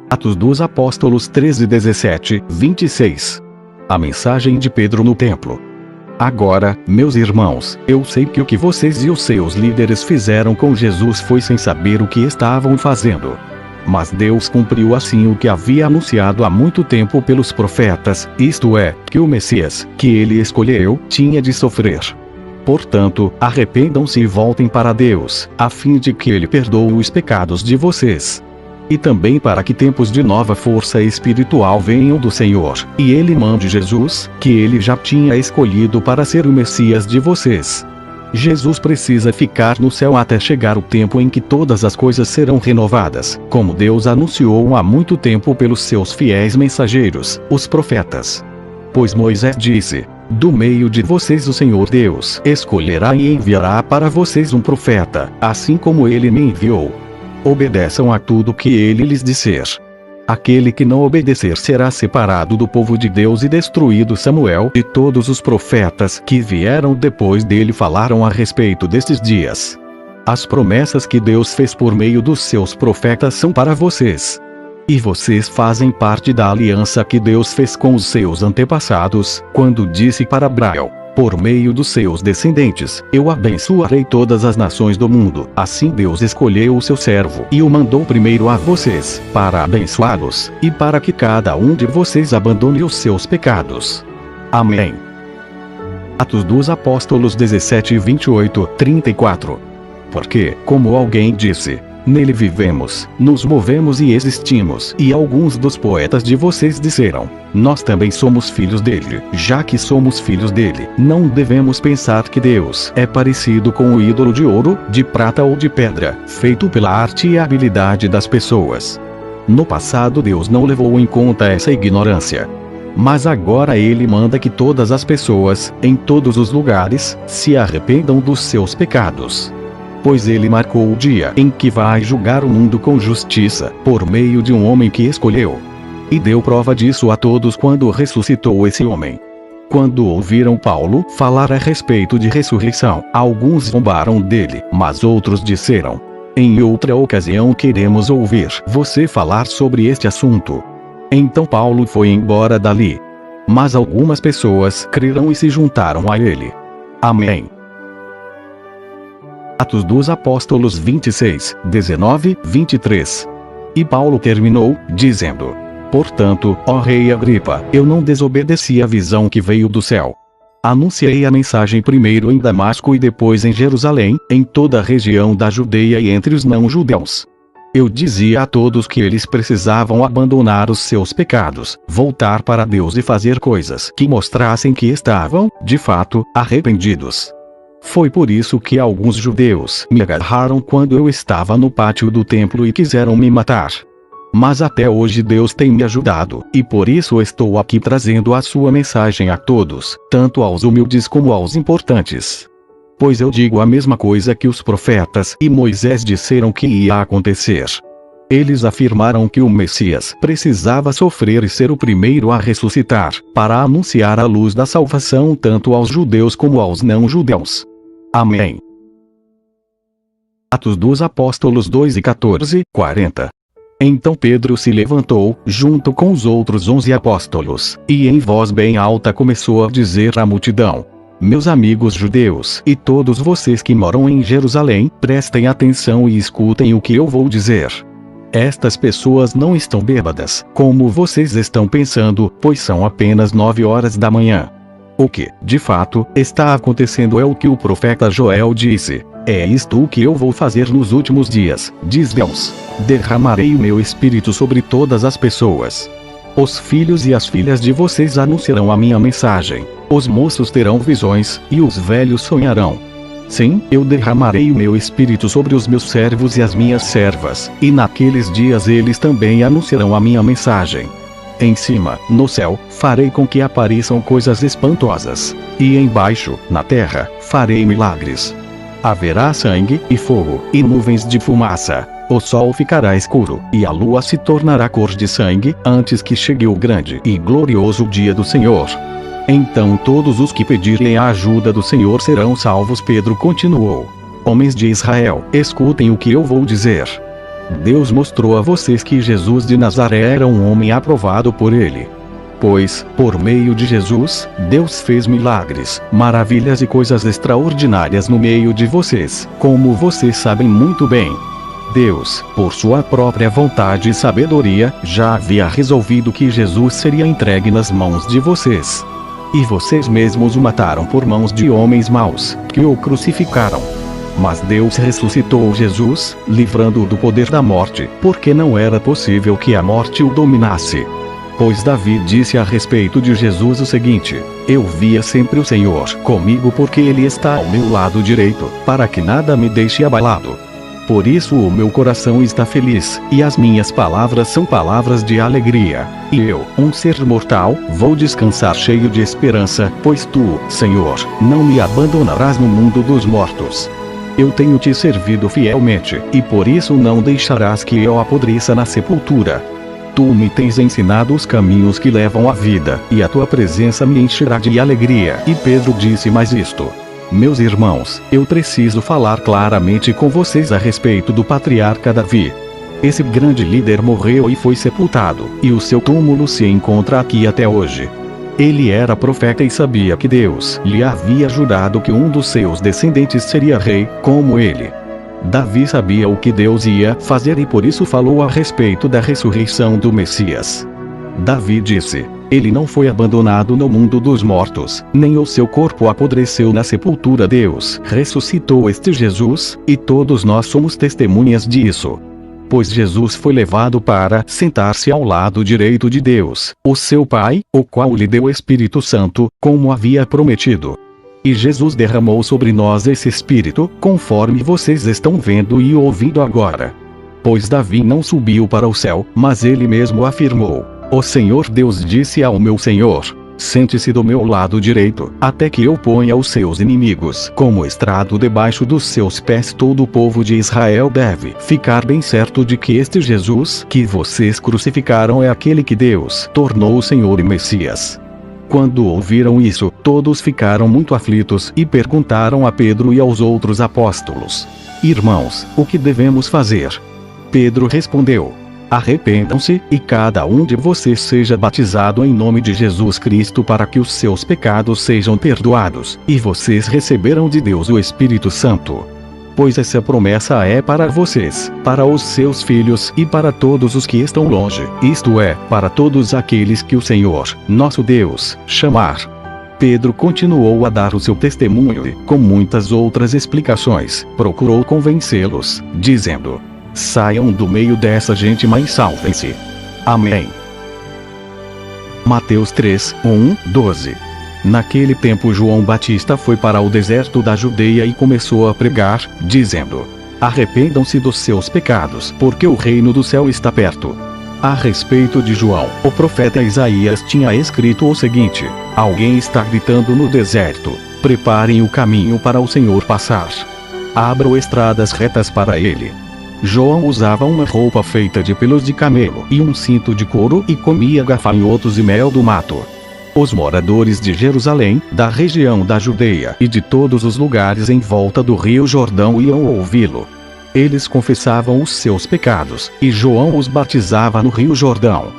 Atos dos Apóstolos 13, 17, 26. A mensagem de Pedro no templo. Agora, meus irmãos, eu sei que o que vocês e os seus líderes fizeram com Jesus foi sem saber o que estavam fazendo. Mas Deus cumpriu assim o que havia anunciado há muito tempo pelos profetas, isto é, que o Messias, que ele escolheu, tinha de sofrer. Portanto, arrependam-se e voltem para Deus, a fim de que ele perdoe os pecados de vocês. E também para que tempos de nova força espiritual venham do Senhor, e ele mande Jesus, que ele já tinha escolhido para ser o Messias de vocês. Jesus precisa ficar no céu até chegar o tempo em que todas as coisas serão renovadas, como Deus anunciou há muito tempo pelos seus fiéis mensageiros, os profetas. Pois Moisés disse: do meio de vocês o Senhor Deus escolherá e enviará para vocês um profeta, assim como ele me enviou. Obedeçam a tudo que ele lhes disser. Aquele que não obedecer será separado do povo de Deus e destruído. Samuel e todos os profetas que vieram depois dele falaram a respeito destes dias. As promessas que Deus fez por meio dos seus profetas são para vocês. E vocês fazem parte da aliança que Deus fez com os seus antepassados, quando disse para Abraão: por meio dos seus descendentes, eu abençoarei todas as nações do mundo. Assim Deus escolheu o seu servo e o mandou primeiro a vocês, para abençoá-los, e para que cada um de vocês abandone os seus pecados. Amém. Atos dos Apóstolos 17, 28, 34. Porque, como alguém disse, nele vivemos, nos movemos e existimos. E alguns dos poetas de vocês disseram: nós também somos filhos dele. Já que somos filhos dele, não devemos pensar que Deus é parecido com o ídolo de ouro, de prata ou de pedra, feito pela arte e habilidade das pessoas. No passado Deus não levou em conta essa ignorância. Mas agora ele manda que todas as pessoas, em todos os lugares, se arrependam dos seus pecados. Pois ele marcou o dia em que vai julgar o mundo com justiça, por meio de um homem que escolheu. E deu prova disso a todos quando ressuscitou esse homem. Quando ouviram Paulo falar a respeito de ressurreição, alguns zombaram dele, mas outros disseram: em outra ocasião queremos ouvir você falar sobre este assunto. Então Paulo foi embora dali. Mas algumas pessoas creram e se juntaram a ele. Amém. Atos dos Apóstolos 26, 19, 23. E Paulo terminou, dizendo: portanto, ó rei Agripa, eu não desobedeci à visão que veio do céu. Anunciei a mensagem primeiro em Damasco e depois em Jerusalém, em toda a região da Judeia e entre os não-judeus. Eu dizia a todos que eles precisavam abandonar os seus pecados, voltar para Deus e fazer coisas que mostrassem que estavam, de fato, arrependidos. Foi por isso que alguns judeus me agarraram quando eu estava no pátio do templo e quiseram me matar. Mas até hoje Deus tem me ajudado, e por isso estou aqui trazendo a sua mensagem a todos, tanto aos humildes como aos importantes. Pois eu digo a mesma coisa que os profetas e Moisés disseram que ia acontecer. Eles afirmaram que o Messias precisava sofrer e ser o primeiro a ressuscitar, para anunciar a luz da salvação tanto aos judeus como aos não-judeus. Amém. Atos dos Apóstolos 2 e 14, 40. Então Pedro se levantou, junto com os outros 11 apóstolos, e em voz bem alta começou a dizer à multidão: meus amigos judeus e todos vocês que moram em Jerusalém, prestem atenção e escutem o que eu vou dizer. Estas pessoas não estão bêbadas, como vocês estão pensando, pois são apenas 9 horas da manhã. O que, de fato, está acontecendo é o que o profeta Joel disse: é isto o que eu vou fazer nos últimos dias, diz Deus. Derramarei o meu espírito sobre todas as pessoas. Os filhos e as filhas de vocês anunciarão a minha mensagem. Os moços terão visões, e os velhos sonharão. Sim, eu derramarei o meu espírito sobre os meus servos e as minhas servas, e naqueles dias eles também anunciarão a minha mensagem. Em cima, no céu, farei com que apareçam coisas espantosas, e embaixo, na terra, farei milagres. Haverá sangue, e fogo, e nuvens de fumaça. o sol ficará escuro, e a lua se tornará cor de sangue, antes que chegue o grande e glorioso dia do Senhor. Então todos os que pedirem a ajuda do Senhor serão salvos. Pedro continuou: Homens de Israel, escutem o que eu vou dizer. Deus mostrou a vocês que Jesus de Nazaré era um homem aprovado por ele. Pois, por meio de Jesus, Deus fez milagres, maravilhas e coisas extraordinárias no meio de vocês, como vocês sabem muito bem. Deus, por sua própria vontade e sabedoria, já havia resolvido que Jesus seria entregue nas mãos de vocês. E vocês mesmos o mataram por mãos de homens maus, que o crucificaram. Mas Deus ressuscitou Jesus, livrando-o do poder da morte, porque não era possível que a morte o dominasse. Pois Davi disse a respeito de Jesus o seguinte: Eu via sempre o Senhor comigo, porque Ele está ao meu lado direito, para que nada me deixe abalado. Por isso o meu coração está feliz, e as minhas palavras são palavras de alegria. E eu, um ser mortal, vou descansar cheio de esperança, pois tu, Senhor, não me abandonarás no mundo dos mortos. Eu tenho te servido fielmente, e por isso não deixarás que eu apodreça na sepultura. Tu me tens ensinado os caminhos que levam à vida, e a tua presença me encherá de alegria. E Pedro disse mais isto: Meus irmãos, eu preciso falar claramente com vocês a respeito do patriarca Davi. Esse grande líder morreu e foi sepultado, e o seu túmulo se encontra aqui até hoje. Ele era profeta e sabia que Deus lhe havia jurado que um dos seus descendentes seria rei, como ele. Davi sabia o que Deus ia fazer e por isso falou a respeito da ressurreição do Messias. Davi disse: Ele não foi abandonado no mundo dos mortos, nem o seu corpo apodreceu na sepultura. Deus ressuscitou este Jesus, e todos nós somos testemunhas disso. Pois Jesus foi levado para sentar-se ao lado direito de Deus, o seu Pai, o qual lhe deu o Espírito Santo, como havia prometido. E Jesus derramou sobre nós esse Espírito, conforme vocês estão vendo e ouvindo agora. Pois Davi não subiu para o céu, mas ele mesmo afirmou: O Senhor Deus disse ao meu Senhor: Sente-se do meu lado direito, até que eu ponha os seus inimigos como estrado debaixo dos seus pés. Todo o povo de Israel deve ficar bem certo de que este Jesus que vocês crucificaram é aquele que Deus tornou o Senhor e Messias. Quando ouviram isso, todos ficaram muito aflitos e perguntaram a Pedro e aos outros apóstolos: Irmãos, o que devemos fazer? Pedro respondeu: Arrependam-se, e cada um de vocês seja batizado em nome de Jesus Cristo para que os seus pecados sejam perdoados, e vocês receberão de Deus o Espírito Santo. Pois essa promessa é para vocês, para os seus filhos e para todos os que estão longe, isto é, para todos aqueles que o Senhor, nosso Deus, chamar. Pedro continuou a dar o seu testemunho e, com muitas outras explicações, procurou convencê-los, dizendo: Saiam do meio dessa gente, mas salvem-se. Amém. Mateus 3, 12. Naquele tempo João Batista foi para o deserto da Judeia e começou a pregar, dizendo: Arrependam-se dos seus pecados, porque o reino do céu está perto. A respeito de João, o profeta Isaías tinha escrito o seguinte: Alguém está gritando no deserto: Preparem o caminho para o Senhor passar. Abram estradas retas para ele. João usava uma roupa feita de pelos de camelo e um cinto de couro e comia gafanhotos e mel do mato. Os moradores de Jerusalém, da região da Judeia e de todos os lugares em volta do rio Jordão iam ouvi-lo. Eles confessavam os seus pecados, e João os batizava no rio Jordão.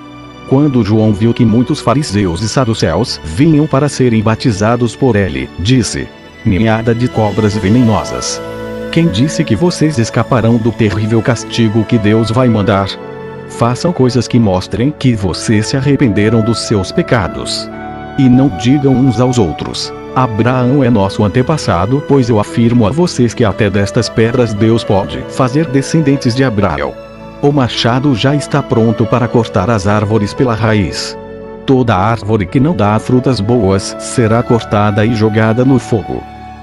Quando João viu que muitos fariseus e saduceus vinham para serem batizados por ele, disse: Ninhada de cobras venenosas! Quem disse que vocês escaparão do terrível castigo que Deus vai mandar? Façam coisas que mostrem que vocês se arrependeram dos seus pecados. E não digam uns aos outros: Abraão é nosso antepassado, pois eu afirmo a vocês que até destas pedras Deus pode fazer descendentes de Abraão. O machado já está pronto para cortar as árvores pela raiz. Toda árvore que não dá frutas boas será cortada e jogada no fogo.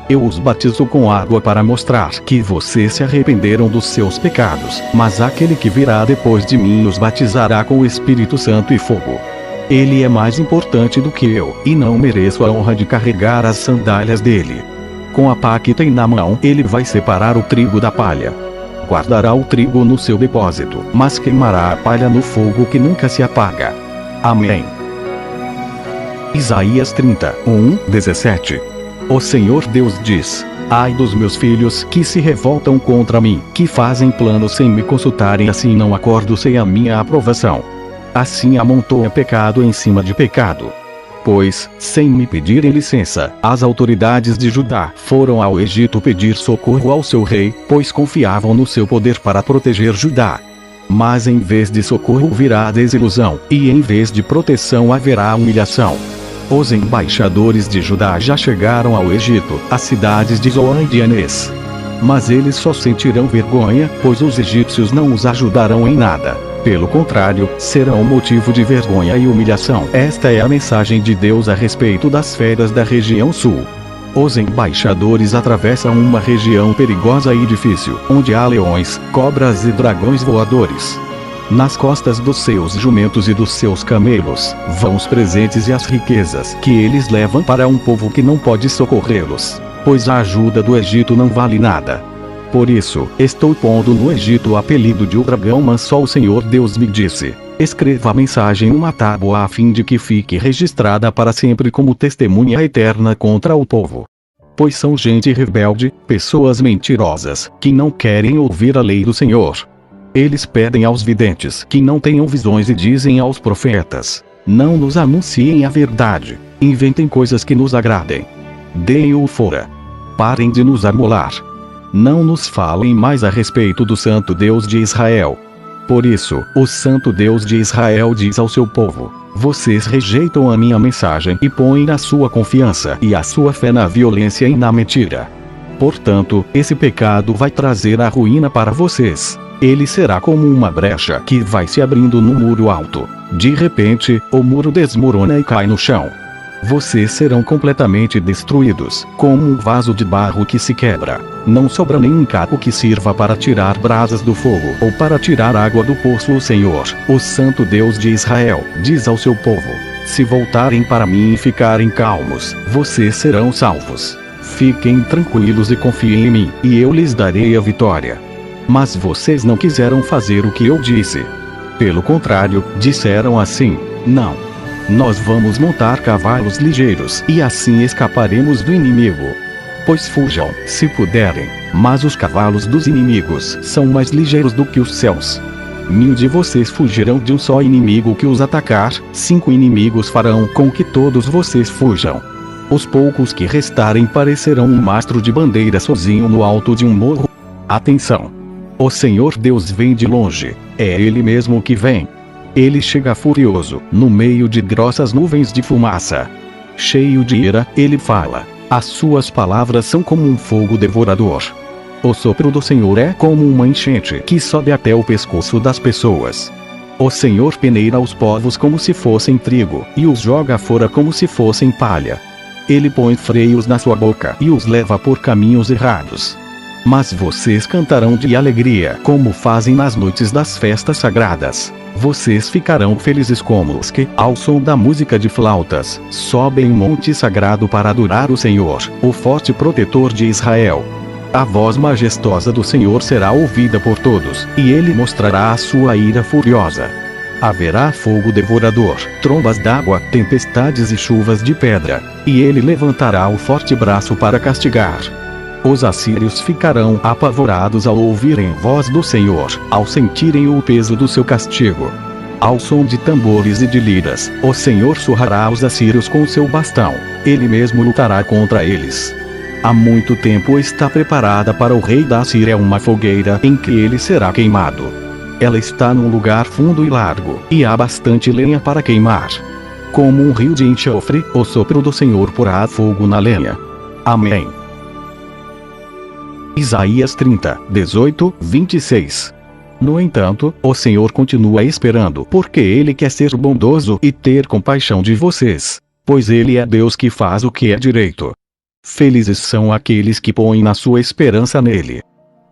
Eu os batizo com água para mostrar que vocês se arrependeram dos seus pecados, mas aquele que virá depois de mim os batizará com o Espírito Santo e fogo. Ele é mais importante do que eu, e não mereço a honra de carregar as sandálias dele. Com a pá que tem na mão, ele vai separar o trigo da palha. guardará o trigo no seu depósito, mas queimará a palha no fogo que nunca se apaga. Amém. Isaías 31:17. O Senhor Deus diz: ai dos meus filhos que se revoltam contra mim, que fazem planos sem me consultarem, assim não acordo sem a minha aprovação. Assim amontoa pecado em cima de pecado. Pois, sem me pedirem licença, as autoridades de Judá foram ao Egito pedir socorro ao seu rei, pois confiavam no seu poder para proteger Judá. Mas em vez de socorro virá a desilusão, e em vez de proteção haverá humilhação. Os embaixadores de Judá já chegaram ao Egito, às cidades de Zoan e de Anês. Mas eles só sentirão vergonha, pois os egípcios não os ajudarão em nada. Pelo contrário, serão motivo de vergonha e humilhação. Esta é a mensagem de Deus a respeito das feras da região sul. Os embaixadores atravessam uma região perigosa e difícil, onde há leões, cobras e dragões voadores. Nas costas dos seus jumentos e dos seus camelos, vão os presentes e as riquezas que eles levam para um povo que não pode socorrê-los, pois a ajuda do Egito não vale nada. Por isso, estou pondo no Egito o apelido de o dragão, mas só o Senhor Deus me disse: escreva a mensagem numa tábua a fim de que fique registrada para sempre como testemunha eterna contra o povo. Pois são gente rebelde, pessoas mentirosas, que não querem ouvir a lei do Senhor. Eles pedem aos videntes que não tenham visões e dizem aos profetas: não nos anunciem a verdade, inventem coisas que nos agradem. Deem-o fora. Parem de nos amolar. Não nos falem mais a respeito do Santo Deus de Israel. Por isso, o Santo Deus de Israel diz ao seu povo: vocês rejeitam a minha mensagem e põem a sua confiança e a sua fé na violência e na mentira. Portanto, esse pecado vai trazer a ruína para vocês. Ele será como uma brecha que vai se abrindo no muro alto. De repente, o muro desmorona e cai no chão. Vocês serão completamente destruídos, como um vaso de barro que se quebra. Não sobra nenhum caco que sirva para tirar brasas do fogo ou para tirar água do poço. O Senhor, o Santo Deus de Israel, diz ao seu povo: se voltarem para mim e ficarem calmos, vocês serão salvos. Fiquem tranquilos e confiem em mim, e eu lhes darei a vitória. Mas vocês não quiseram fazer o que eu disse. Pelo contrário, disseram assim: não. Nós vamos montar cavalos ligeiros e assim escaparemos do inimigo. Pois fujam, se puderem, mas os cavalos dos inimigos são mais ligeiros do que os céus. 1000 de vocês fugirão de um só inimigo que os atacar, 5 inimigos farão com que todos vocês fujam. Os poucos que restarem parecerão um mastro de bandeira sozinho no alto de um morro. Atenção! O Senhor Deus vem de longe, é Ele mesmo que vem. Ele chega furioso, no meio de grossas nuvens de fumaça. Cheio de ira, ele fala. As suas palavras são como um fogo devorador. O sopro do Senhor é como uma enchente que sobe até o pescoço das pessoas. O Senhor peneira os povos como se fossem trigo, e os joga fora como se fossem palha. Ele põe freios na sua boca e os leva por caminhos errados. Mas vocês cantarão de alegria, como fazem nas noites das festas sagradas. Vocês ficarão felizes como os que, ao som da música de flautas, sobem um monte sagrado para adorar o Senhor, o forte protetor de Israel. A voz majestosa do Senhor será ouvida por todos, e ele mostrará a sua ira furiosa. Haverá fogo devorador, trombas d'água, tempestades e chuvas de pedra, e ele levantará o forte braço para castigar. Os assírios ficarão apavorados ao ouvirem a voz do Senhor, ao sentirem o peso do seu castigo. Ao som de tambores e de liras, o Senhor surrará os assírios com seu bastão. Ele mesmo lutará contra eles. Há muito tempo está preparada para o rei da Assíria uma fogueira em que ele será queimado. Ela está num lugar fundo e largo, e há bastante lenha para queimar. Como um rio de enxofre, o sopro do Senhor porá fogo na lenha. Amém. Isaías 30:18-26. No entanto, o Senhor continua esperando porque Ele quer ser bondoso e ter compaixão de vocês, pois Ele é Deus que faz o que é direito. Felizes são aqueles que põem na sua esperança nele.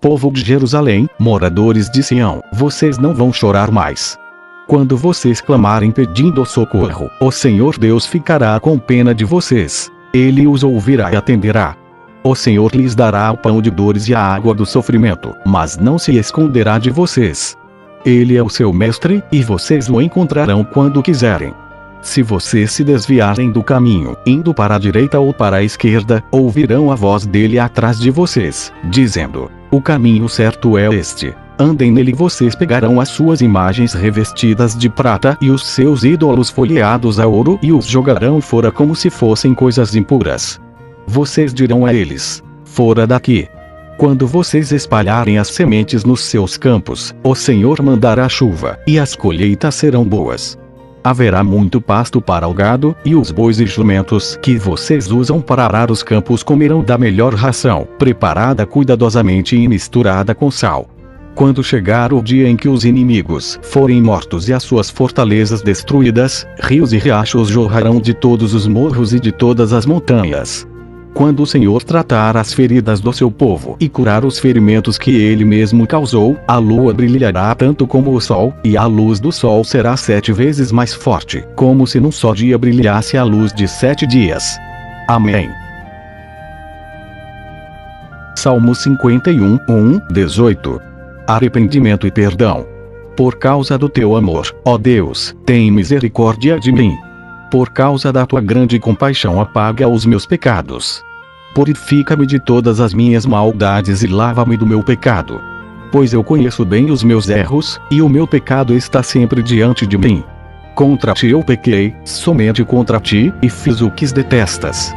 Povo de Jerusalém, moradores de Sião, vocês não vão chorar mais. Quando vocês clamarem pedindo socorro, o Senhor Deus ficará com pena de vocês. Ele os ouvirá e atenderá. O Senhor lhes dará o pão de dores e a água do sofrimento, mas não se esconderá de vocês. Ele é o seu mestre, e vocês o encontrarão quando quiserem. Se vocês se desviarem do caminho, indo para a direita ou para a esquerda, ouvirão a voz dele atrás de vocês, dizendo: o caminho certo é este. Andem nele, vocês pegarão as suas imagens revestidas de prata e os seus ídolos folheados a ouro e os jogarão fora como se fossem coisas impuras. Vocês dirão a eles: fora daqui. Quando vocês espalharem as sementes nos seus campos, o Senhor mandará chuva, e as colheitas serão boas. Haverá muito pasto para o gado, e os bois e jumentos que vocês usam para arar os campos comerão da melhor ração, preparada cuidadosamente e misturada com sal. Quando chegar o dia em que os inimigos forem mortos e as suas fortalezas destruídas, rios e riachos jorrarão de todos os morros e de todas as montanhas. Quando o Senhor tratar as feridas do seu povo e curar os ferimentos que ele mesmo causou, a lua brilhará tanto como o sol, e a luz do sol será 7 vezes mais forte, como se num só dia brilhasse a luz de 7 dias. Amém. Salmo 51, 18. Arrependimento e perdão. Por causa do teu amor, ó Deus, tem misericórdia de mim. Por causa da tua grande compaixão, apaga os meus pecados. Purifica-me de todas as minhas maldades e lava-me do meu pecado. Pois eu conheço bem os meus erros, e o meu pecado está sempre diante de mim. Contra ti eu pequei, somente contra ti, e fiz o que detestas.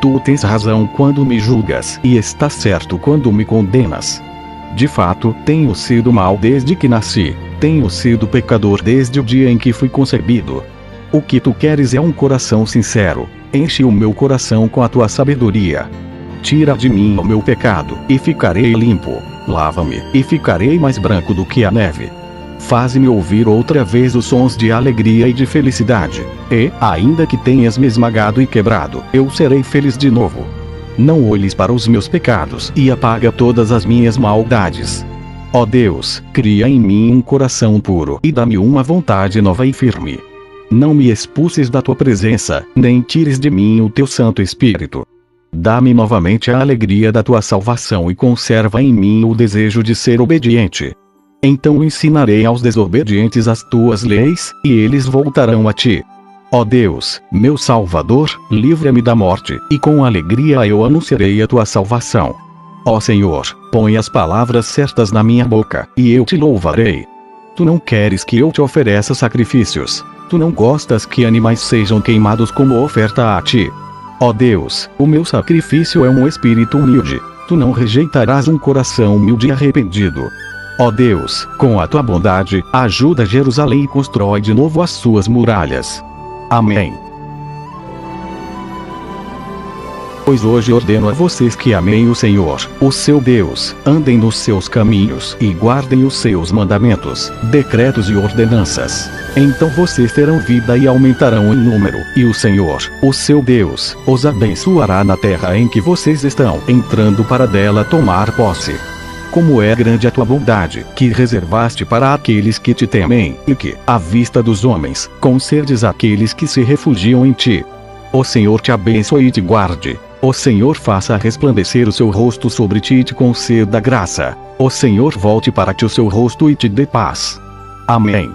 Tu tens razão quando me julgas, e estás certo quando me condenas. De fato, tenho sido mau desde que nasci, tenho sido pecador desde o dia em que fui concebido. O que tu queres é um coração sincero. Enche o meu coração com a tua sabedoria. Tira de mim o meu pecado, e ficarei limpo. Lava-me, e ficarei mais branco do que a neve. Faz-me ouvir outra vez os sons de alegria e de felicidade. E, ainda que tenhas me esmagado e quebrado, eu serei feliz de novo. Não olhes para os meus pecados, e apaga todas as minhas maldades. Ó Deus, cria em mim um coração puro, e dá-me uma vontade nova e firme. Não me expulses da tua presença, nem tires de mim o teu Santo Espírito. Dá-me novamente a alegria da tua salvação e conserva em mim o desejo de ser obediente. Então ensinarei aos desobedientes as tuas leis, e eles voltarão a ti. Ó Deus, meu Salvador, livra-me da morte, e com alegria eu anunciarei a tua salvação. Ó Senhor, põe as palavras certas na minha boca, e eu te louvarei. Tu não queres que eu te ofereça sacrifícios. Tu não gostas que animais sejam queimados como oferta a ti. Ó Deus, o meu sacrifício é um espírito humilde. Tu não rejeitarás um coração humilde e arrependido. Ó Deus, com a tua bondade, ajuda Jerusalém e constrói de novo as suas muralhas. Amém. Pois hoje ordeno a vocês que amem o Senhor, o seu Deus, andem nos seus caminhos e guardem os seus mandamentos, decretos e ordenanças. Então vocês terão vida e aumentarão em número, e o Senhor, o seu Deus, os abençoará na terra em que vocês estão entrando para dela tomar posse. Como é grande a tua bondade, que reservaste para aqueles que te temem, e que, à vista dos homens, concedes àqueles que se refugiam em ti. O Senhor te abençoe e te guarde. O Senhor faça resplandecer o seu rosto sobre ti e te conceda graça. O Senhor volte para ti o seu rosto e te dê paz. Amém.